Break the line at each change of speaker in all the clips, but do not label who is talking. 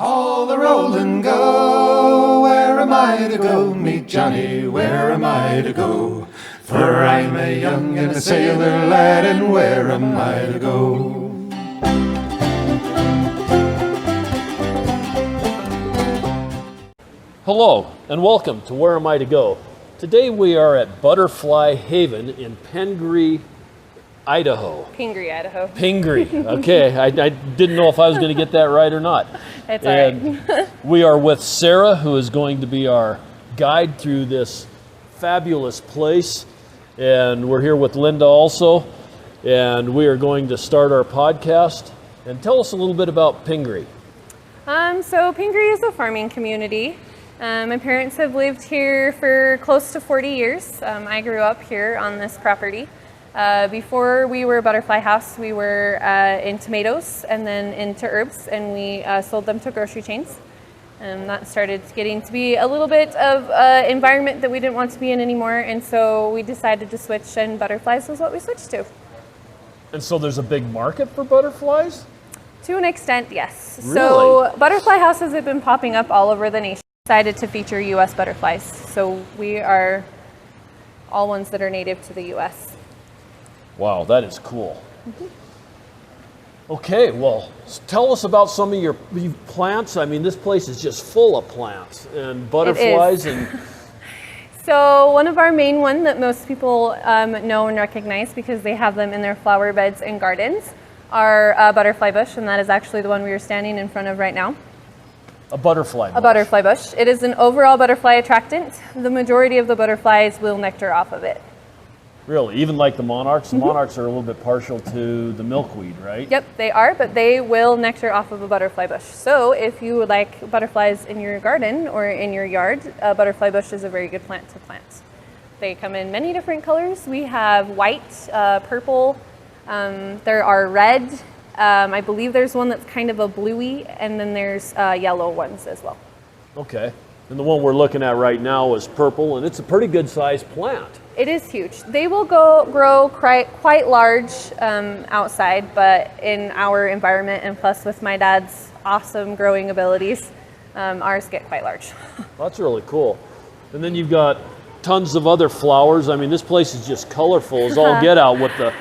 All the roll and go, where am I to go? Meet Johnny, where am I to go? For I'm a young and a sailor lad, and where am I to go?
Hello, and welcome to Where Am I to Go? Today we are at Butterfly Haven in Pingree, Idaho.
Pingree, Idaho.
Pingree, okay. I didn't know if I was going to get that right or not.
It's all right.
We are with Sarah, who is going to be our guide through this fabulous place. And we're here with Linda also. And we are going to start our podcast. And tell us a little bit about Pingree.
So Pingree is a farming community. My parents have lived here for close to 40 years. I grew up here on this property. Before we were a butterfly house, we were in tomatoes and then into herbs, and we sold them to grocery chains. And that started getting to be a little bit of an environment that we didn't want to be in anymore, and so we decided to switch, and butterflies was what we switched to.
And so there's a big market for butterflies?
To an extent, yes.
Really?
So butterfly houses have been popping up all over the nation. Decided to feature U.S. butterflies. So we are all ones that are native to the U.S.
Wow, that is cool. Mm-hmm. Okay, well, tell us about some of your plants. I mean, this place is just full of plants and butterflies. And
So one of our main ones that most people know and recognize because they have them in their flower beds and gardens are butterfly bush, and that is actually the one we are standing in front of right now.
A butterfly bush.
A butterfly bush. It is an overall butterfly attractant. The majority of the butterflies will nectar off of it.
Really? Even like the monarchs? The monarchs are a little bit partial to the milkweed, right?
Yep, they are, but they will nectar off of a butterfly bush. So if you would like butterflies in your garden or in your yard, a butterfly bush is a very good plant to plant. They come in many different colors. We have white, purple, there are red. I believe there's one that's kind of a bluey, and then there's yellow ones as well.
Okay. And the one we're looking at right now is purple, and it's a pretty good sized plant.
It is huge. They will grow quite large outside, but in our environment, and plus with my dad's awesome growing abilities, ours get quite large.
That's really cool. And then you've got tons of other flowers. I mean, this place is just colorful as all get out with the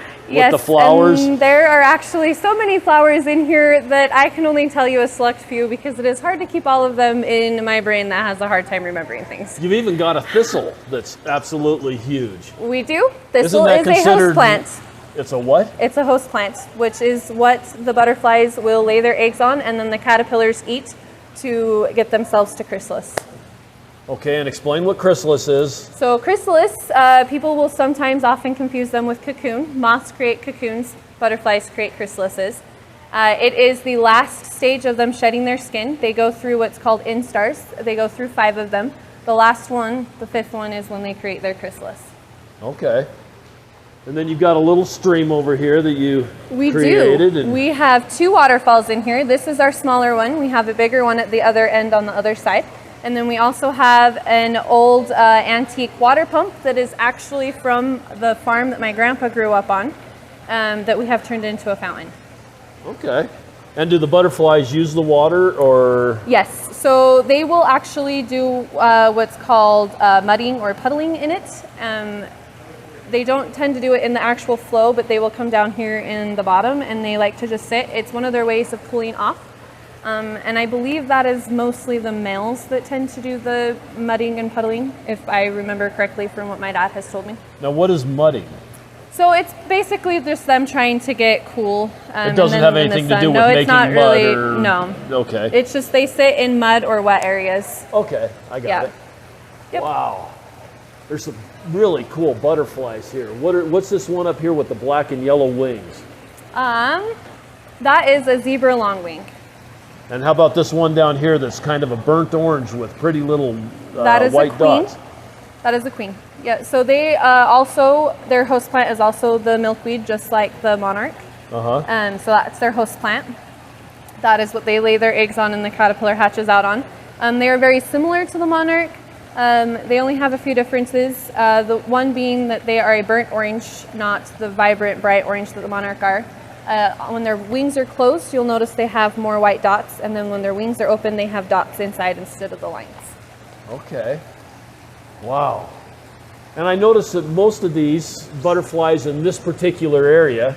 flowers.
And there are actually so many flowers in here that I can only tell you a select few because it is hard to keep all of them in my brain that has a hard time remembering things.
You've even got a thistle that's absolutely huge.
We do. Thistle is a host plant.
It's a what?
It's a host plant, which is what the butterflies will lay their eggs on, and then the caterpillars eat to get themselves to chrysalis.
Okay, and explain what chrysalis is.
So chrysalis, people will sometimes often confuse them with cocoon. Moths create cocoons, butterflies create chrysalises. It is the last stage of them shedding their skin. They go through what's called instars. They go through 5 of them. The last one, the 5th one, is when they create their chrysalis.
Okay. And then you've got a little stream over here that you created.
We do. We have 2 waterfalls in here. This is our smaller one. We have a bigger one at the other end on the other side. And then we also have an old antique water pump that is actually from the farm that my grandpa grew up on that we have turned into a fountain.
Okay. And do the butterflies use the water or?
Yes. So they will actually do what's called mudding or puddling in it. They don't tend to do it in the actual flow, but they will come down here in the bottom and they like to just sit. It's one of their ways of cooling off. And I believe that is mostly the males that tend to do the mudding and puddling, if I remember correctly from what my dad has told me.
Now, what is mudding?
So it's basically just them trying to get cool.
It doesn't have anything to do with making mud or...
No.
Okay.
It's just they sit in mud or wet areas.
Okay, I got it.
Yep.
Wow. There's some really cool butterflies here. What's this one up here with the black and yellow wings?
That is a zebra longwing.
And how about this one down here that's kind of a burnt orange with pretty little white dots?
That is a queen. Yeah, so they also, their host plant is also the milkweed, just like the monarch. So that's their host plant. That is what they lay their eggs on and the caterpillar hatches out on. They are very similar to the monarch. They only have a few differences. The one being that they are a burnt orange, not the vibrant, bright orange that the monarch are. When their wings are closed, you'll notice they have more white dots, and then when their wings are open, they have dots inside instead of the lines.
Okay. Wow. And I noticed that most of these butterflies in this particular area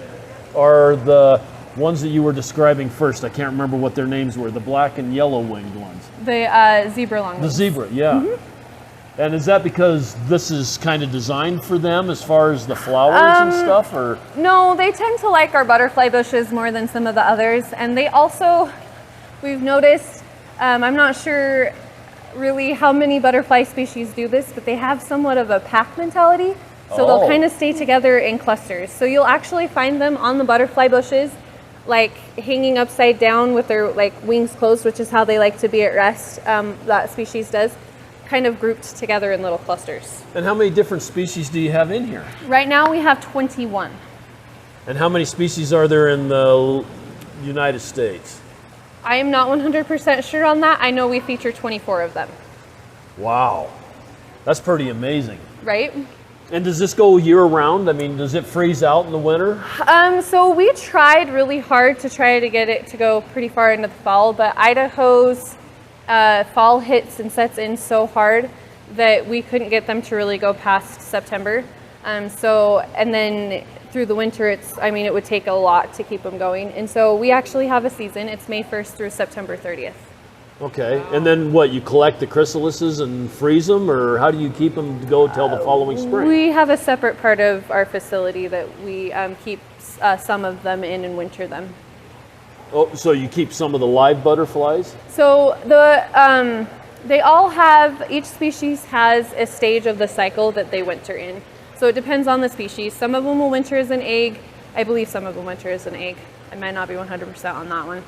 are the ones that you were describing first. I can't remember what their names were, the black and yellow winged ones.
The zebra longwings.
The zebra, yeah. Mm-hmm. And is that because this is kind of designed for them as far as the flowers and stuff, or?
No, they tend to like our butterfly bushes more than some of the others. And they also, we've noticed, I'm not sure really how many butterfly species do this, but they have somewhat of a pack mentality. So they'll kind of stay together in clusters. So you'll actually find them on the butterfly bushes, like hanging upside down with their like wings closed, which is how they like to be at rest. That species does, kind of grouped together in little clusters.
And how many different species do you have in here?
Right now we have 21.
And how many species are there in the United States?
I am not 100% sure on that. I know we feature 24 of them.
Wow, that's pretty amazing.
Right?
And does this go year round? I mean, does it freeze out in the winter?
So we tried really hard to try to get it to go pretty far into the fall, but Idaho's fall hits and sets in so hard that we couldn't get them to really go past September. And then through the winter, it would take a lot to keep them going. And so we actually have a season. It's May 1st through September 30th.
Okay, and then what, you collect the chrysalises and freeze them, or how do you keep them to go till the following spring?
We have a separate part of our facility that we keep some of them in and winter them.
Oh, so you keep some of the live butterflies?
So they all have, each species has a stage of the cycle that they winter in. So it depends on the species. Some of them will winter as an egg. I believe some of them winter as an egg. I might not be 100% on that one.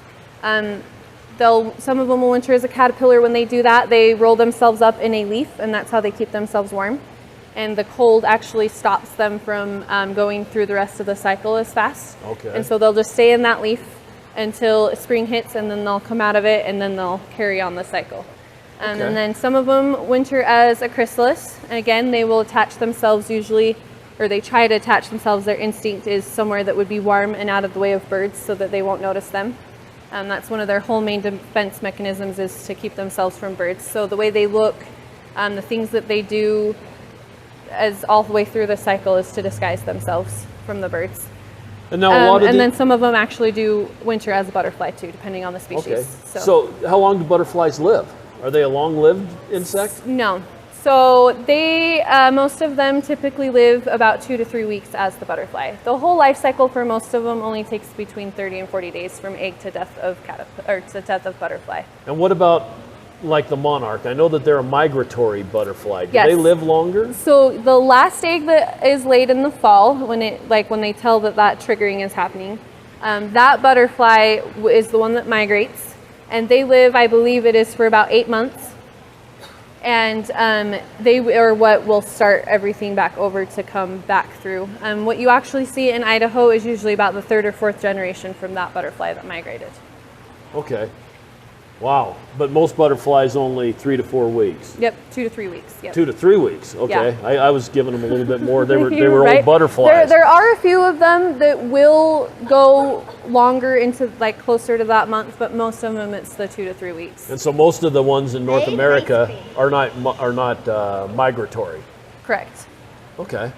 Some of them will winter as a caterpillar. When they do that, they roll themselves up in a leaf, and that's how they keep themselves warm. And the cold actually stops them from going through the rest of the cycle as fast.
Okay.
And so they'll just stay in that leaf until spring hits, and then they'll come out of it, and then they'll carry on the cycle. And then some of them winter as a chrysalis. And again, they will attach themselves usually, or they try to attach themselves. Their instinct is somewhere that would be warm and out of the way of birds so that they won't notice them. That's one of their whole main defense mechanisms, is to keep themselves from birds. So the way they look, the things that they do as all the way through the cycle is to disguise themselves from the birds.
And now
then some of them actually do winter as a butterfly too, depending on the species.
Okay. So how long do butterflies live? Are they a long-lived insect?
No. So they, most of them typically live about 2 to 3 weeks as the butterfly. The whole life cycle for most of them only takes between 30 and 40 days from egg to death of death of butterfly.
And what about like the monarch? I know that they're a migratory butterfly. Do
Yes.
they live longer?
So the last egg that is laid in the fall, when they tell that triggering is happening, that butterfly is the one that migrates, and they live, I believe it is for about 8 months. And they are what will start everything back over to come back through. What you actually see in Idaho is usually about the 3rd or 4th generation from that butterfly that migrated.
Okay. Wow. But most butterflies only 3 to 4 weeks.
Yep, 2 to 3 weeks. Yep.
2 to 3 weeks. Okay.
Yeah.
I was giving them a little bit more. They were
Right.
old butterflies.
There are a few of them that will go longer into like closer to that month, but most of them it's the 2 to 3 weeks.
And so most of the ones in North America are not migratory.
Correct.
Okay.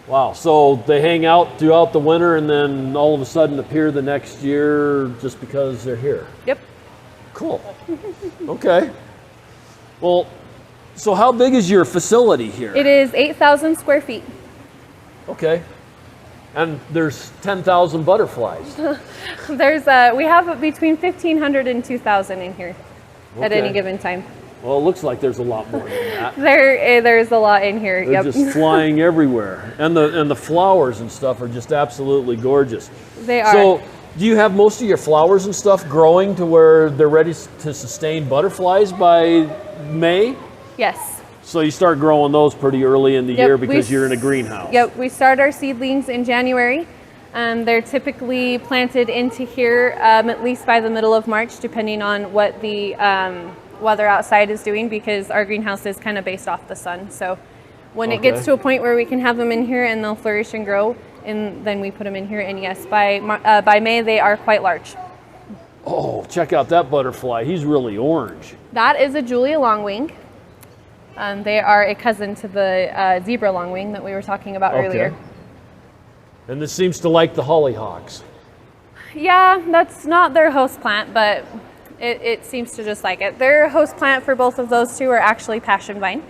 Wow. So they hang out throughout the winter and then all of a sudden appear the next year just because they're here.
Yep.
Cool. Okay. Well, so how big is your facility here?
It is 8,000 square feet.
Okay. And there's 10,000 butterflies.
We have between 1,500 and 2,000 in here at any
Okay.
given time.
Well, it looks like there's a lot more than that.
There's a lot in here.
They're
Yep.
just flying everywhere. And the flowers and stuff are just absolutely gorgeous.
They are.
So, do you have most of your flowers and stuff growing to where they're ready to sustain butterflies by May?
Yes.
So you start growing those pretty early in the year because you're in a greenhouse.
Yep, we start our seedlings in January. They're typically planted into here at least by the middle of March, depending on what the weather outside is doing, because our greenhouse is kind of based off the sun. So when it gets to a point where we can have them in here and they'll flourish and grow, and then we put them in here. And yes, by May they are quite large.
Oh, check out that butterfly. He's really orange.
That is a Julia longwing. They are a cousin to the zebra longwing that we were talking about earlier.
And this seems to like the hollyhocks.
Yeah, that's not their host plant, but it seems to just like it. Their host plant for both of those two are actually passion vine.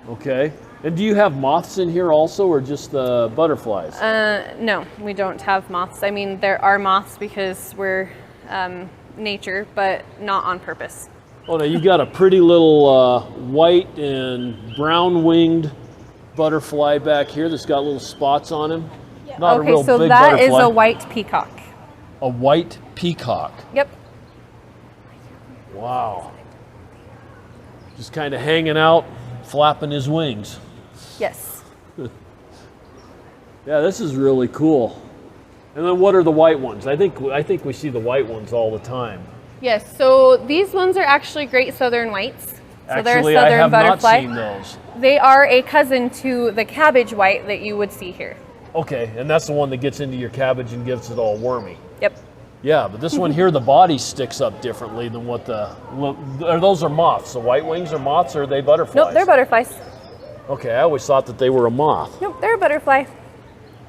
Okay. And do you have moths in here also, or just the butterflies?
No, we don't have moths. I mean, there are moths because we're nature, but not on purpose.
Oh, now you've got a pretty little white and brown-winged butterfly back here that's got little spots on him. Yeah. Not
okay,
a real
so
big
that
butterfly.
is a white peacock.
A white peacock.
Yep.
Wow. Just kind of hanging out, flapping his wings.
Yes.
Yeah, this is really cool. And then what are the white ones? I think we see the white ones all the time.
Yes, so these ones are actually great southern whites. So they're a
Actually,
southern
I have
butterfly.
not seen those.
They are a cousin to the cabbage white that you would see here.
Okay, and that's the one that gets into your cabbage and gets it all wormy.
Yep.
Yeah, but this one here, the body sticks up differently than what those are moths. The white wings are moths, or are they butterflies?
Nope, they're butterflies.
Okay, I always thought that they were a moth.
Nope, they're a butterfly.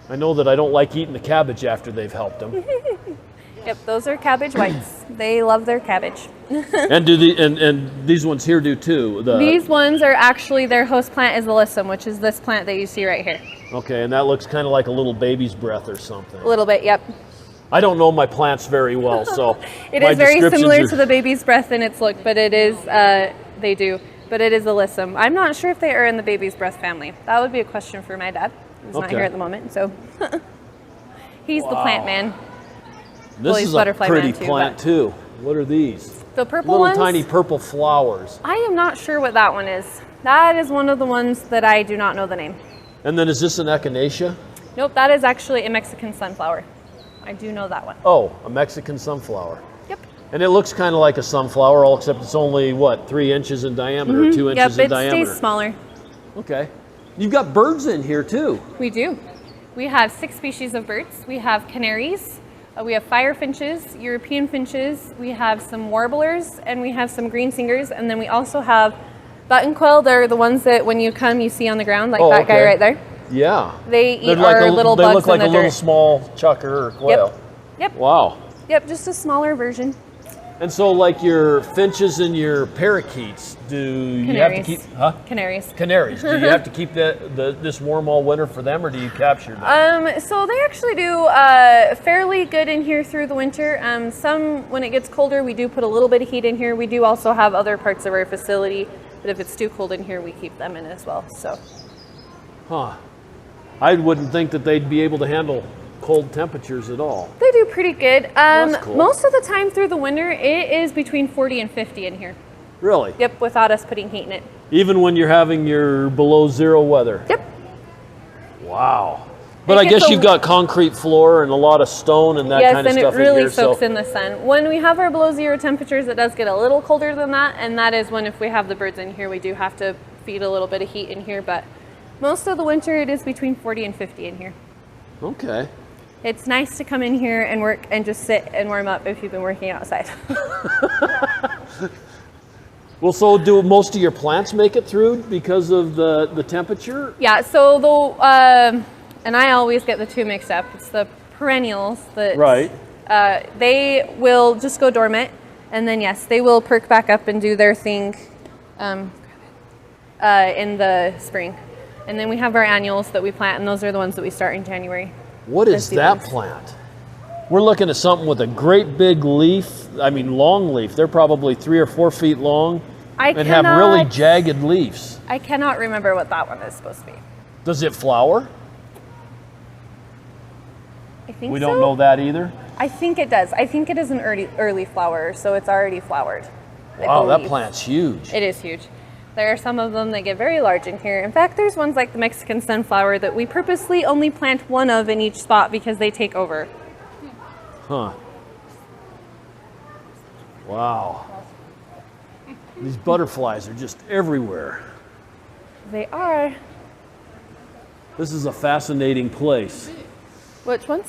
I know that I don't like eating the cabbage after they've helped them.
Yep, those are cabbage whites. They love their cabbage.
And and these ones here do too?
These ones are actually, their host plant is alyssum, which is this plant that you see right here.
Okay, and that looks kind of like a little baby's breath or something.
A little bit, yep.
I don't know my plants very well, so
it is very similar to the baby's breath in its look, but it is, they do, but it is alyssum. I'm not sure if they are in the baby's breath family. That would be a question for my dad. He's not here at the moment, so he's the plant man.
This is a pretty plant too. What are these?
The purple ones?
Little tiny purple flowers.
I am not sure what that one is. That is one of the ones that I do not know the name.
And then is this an echinacea?
Nope, that is actually a Mexican sunflower. I do know that one.
Oh, a Mexican sunflower.
Yep.
And it looks kind of like a sunflower, all except it's only, what, 3 inches in diameter, 2 inches in diameter?
Yep, it stays smaller.
Okay. You've got birds in here too.
We do. We have 6 species of birds. We have canaries, we have firefinches, European finches, we have some warblers, and we have some green singers, and then we also have buttonquill. They're the ones that when you come you see on the ground, like that guy right there.
Yeah.
They eat our little bugs in the dirt.
They look like a little small chucker or quail.
Yep.
Wow.
Yep, just a smaller version.
And so like your finches and your parakeets, do you have to keep,
Canaries.
Canaries. Do you have to keep this warm all winter for them, or do you capture them?
So they actually do fairly good in here through the winter. Some, when it gets colder, we do put a little bit of heat in here. We do also have other parts of our facility, but if it's too cold in here, we keep them in as well, so.
Huh. I wouldn't think that they'd be able to handle cold temperatures at all.
They do pretty good.
That's cool.
Most of the time through the winter, it is between 40 and 50 in here.
Really?
Yep, without us putting heat in it.
Even when you're having your below zero weather?
Yep.
Wow. But I guess you've got concrete floor and a lot of stone and that kind of stuff in here.
Yes, and it really soaks in the sun. When we have our below zero temperatures, it does get a little colder than that, and that is when, if we have the birds in here, we do have to feed a little bit of heat in here, but most of the winter it is between 40 and 50 in here.
Okay.
It's nice to come in here and work and just sit and warm up if you've been working outside.
Well, so do most of your plants make it through because of the temperature?
Yeah, so and I always get the two mixed up. It's the perennials that they will just go dormant, and then yes, they will perk back up and do their thing in the spring. And then we have our annuals that we plant, and those are the ones that we start in January.
What is that plant? We're looking at something with a great big leaf. I mean, long leaf. They're probably 3 or 4 feet long and have really jagged leaves.
I cannot remember what that one is supposed to be.
Does it flower?
I think
we don't know that either.
I think it does. I think it is an early flower, so it's already flowered.
Wow, that plant's huge.
It is huge. There are some of them that get very large in here. In fact, there's ones like the Mexican sunflower that we purposely only plant one of in each spot because they take over.
Huh. Wow. These butterflies are just everywhere.
They are.
This is a fascinating place.
Which ones?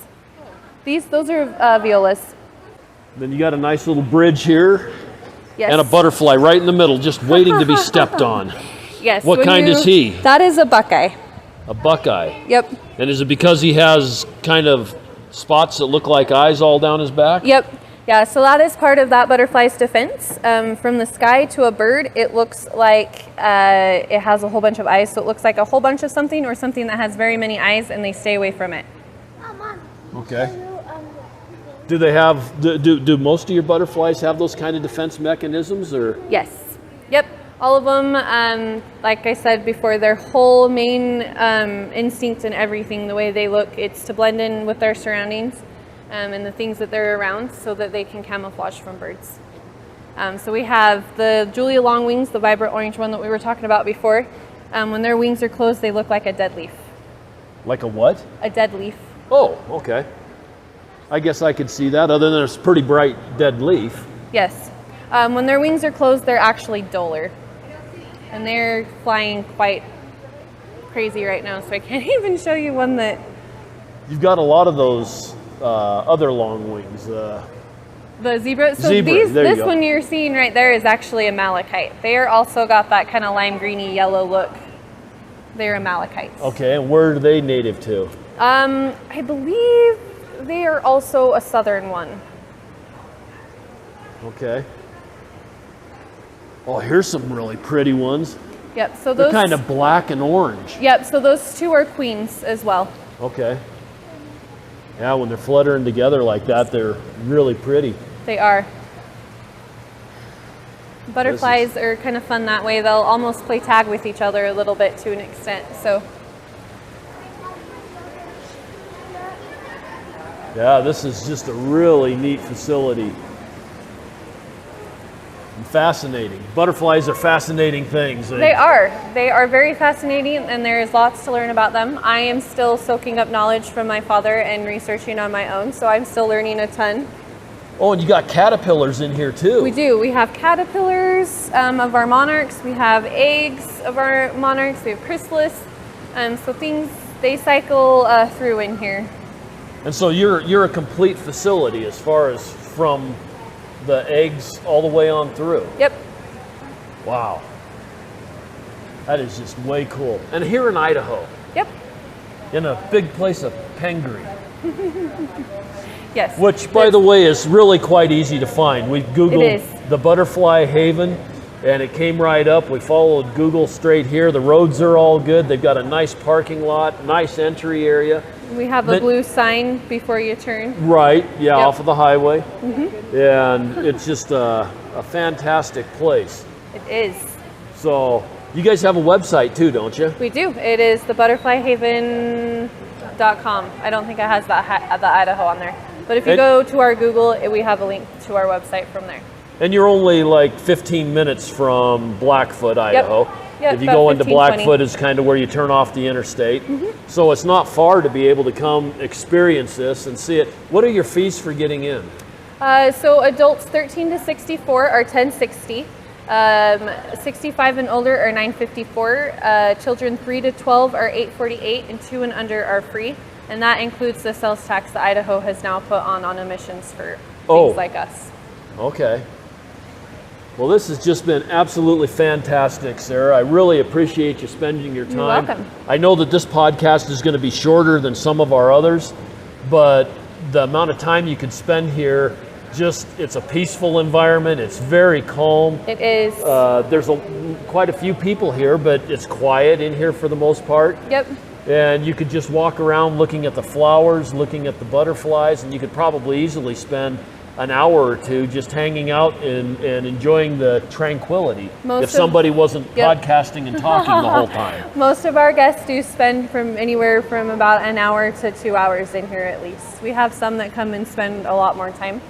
Those are violas.
Then you got a nice little bridge here.
Yes.
And a butterfly right in the middle, just waiting to be stepped on.
Yes.
What kind is he?
That is a buckeye.
A buckeye.
Yep.
And is it because he has kind of spots that look like eyes all down his back?
Yep. Yeah, so that is part of that butterfly's defense. From the sky to a bird, it looks like it has a whole bunch of eyes. So it looks like a whole bunch of something or something that has very many eyes, and they stay away from it.
Okay. Do they have, do most of your butterflies have those kind of defense mechanisms, or?
Yes. Yep. All of them, like I said before, their whole main instinct and everything, the way they look, it's to blend in with their surroundings and the things that they're around so that they can camouflage from birds. So we have the Julia longwings, the vibrant orange one that we were talking about before. When their wings are closed, they look like a dead leaf.
Like a what?
A dead leaf.
Oh, okay. I guess I could see that, other than it's pretty bright dead leaf.
Yes. When their wings are closed, they're actually duller. And they're flying quite crazy right now, so I can't even show you one that...
You've got a lot of those other long wings.
The zebra. So
Zebra,
this one you're seeing right there is actually a malachite. They are also got that kind of lime greeny yellow look. They're a malachites.
Okay, and where are they native to?
I believe they are also a southern one.
Okay. Oh, here's some really pretty ones.
Yep, so
They're
those
kind of black and orange.
Yep, so those two are queens as well.
Okay. Yeah, when they're fluttering together like that, they're really pretty.
They are. Butterflies are kind of fun that way. They'll almost play tag with each other a little bit to an extent. So
yeah, this is just a really neat facility. And fascinating. Butterflies are fascinating things.
They are. They are very fascinating, and there's lots to learn about them. I am still soaking up knowledge from my father and researching on my own, so I'm still learning a ton.
Oh, and you got caterpillars in here too.
We do. We have caterpillars of our monarchs. We have eggs of our monarchs. We have chrysalis. So things, they cycle through in here.
And so you're a complete facility as far as from the eggs all the way on through.
Yep.
Wow. That is just way cool. And here in Idaho.
Yep.
In a big place of Pingree.
Yes.
Which, by the way, is really quite easy to find. We Googled the Butterfly Haven, and it came right up. We followed Google straight here. The roads are all good. They've got a nice parking lot, nice entry area.
We have a blue sign before you turn.
Right, yeah,
Yep.
off of the highway.
Mm-hmm.
And it's just a fantastic place.
It is.
So, you guys have a website too, don't you?
We do. It is thebutterflyhaven.com. I don't think it has the Idaho on there. But if you go to our Google, we have a link to our website from there.
And you're only like 15 minutes from Blackfoot, Idaho.
Yep,
if you
about
go into
15,
Blackfoot,
20.
is kind of where you turn off the interstate.
Mm-hmm.
So it's not far to be able to come experience this and see it. What are your fees for getting in?
So adults 13 to 64 are $10.60. 65 and older are $9.54. Children 3 to 12 are $8.48, and 2 and under are free. And that includes the sales tax that Idaho has now put on admissions for things like us.
Okay. Well, this has just been absolutely fantastic, Sarah. I really appreciate you spending your time.
You're welcome.
I know that this podcast is going to be shorter than some of our others, but the amount of time you can spend here, it's a peaceful environment. It's very calm.
It is.
There's quite a few people here, but it's quiet in here for the most part.
Yep.
And you could just walk around looking at the flowers, looking at the butterflies, and you could probably easily spend an hour or two just hanging out and enjoying the tranquility if somebody wasn't podcasting and talking the whole time.
Most of our guests do spend from anywhere from about an hour to 2 hours in here at least. We have some that come and spend a lot more time.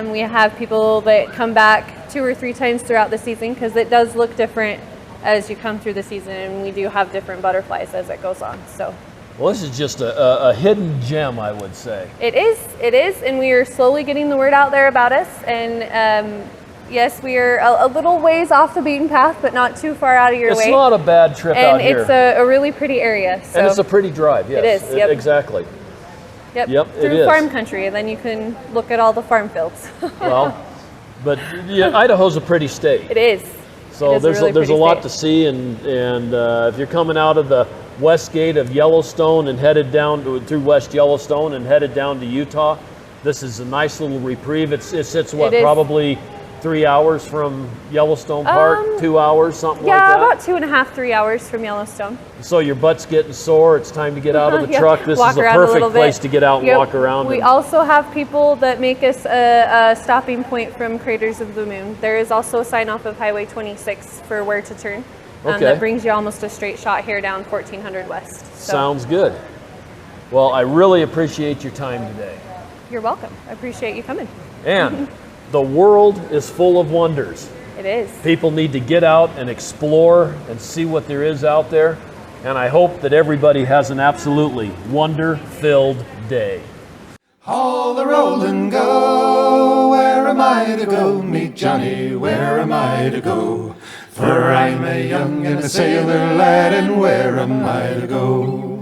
We have people that come back 2 or 3 times throughout the season because it does look different as you come through the season, and we do have different butterflies as it goes on. So.
Well, this is just a hidden gem, I would say.
It is, and we are slowly getting the word out there about us, and Yes, we are a little ways off the beaten path, but not too far out of your
It's
way.
not a bad trip out
And
here.
it's a really pretty area. So
and it's a pretty drive, yes.
It is, yep.
Exactly.
Yep,
Yep, it
through
is.
farm country, and then you can look at all the farm fields.
Well, but yeah, Idaho's a pretty state.
It is.
So
It is
there's
really
there's a
pretty
lot
state.
to see, and if you're coming out of the west gate of Yellowstone and headed down through West Yellowstone and headed down to Utah, this is a nice little reprieve. It sits what,
It is.
probably 3 hours from Yellowstone Park, 2 hours, something like
Yeah,
that.
about 2.5, 3 hours from Yellowstone.
So your butt's getting sore. It's time to get out of the
Yeah,
truck. This
walk
is a
around a
perfect
little bit.
place to get out and
Yep.
walk around.
We
and-
also have people that make us a stopping point from Craters of the Moon. There is also a sign off of Highway 26 for where to turn.
Okay.
That brings you almost a straight shot here down 1400 West. So
Sounds good. Well, I really appreciate your time today.
you're welcome. I appreciate you coming.
And the world is full of wonders.
It is.
People need to get out and explore and see what there is out there. And I hope that everybody has an absolutely wonder-filled day.
All the roll and go, where am I to go? Meet Johnny, where am I to go? For I'm a young and a sailor lad, and where am I to go?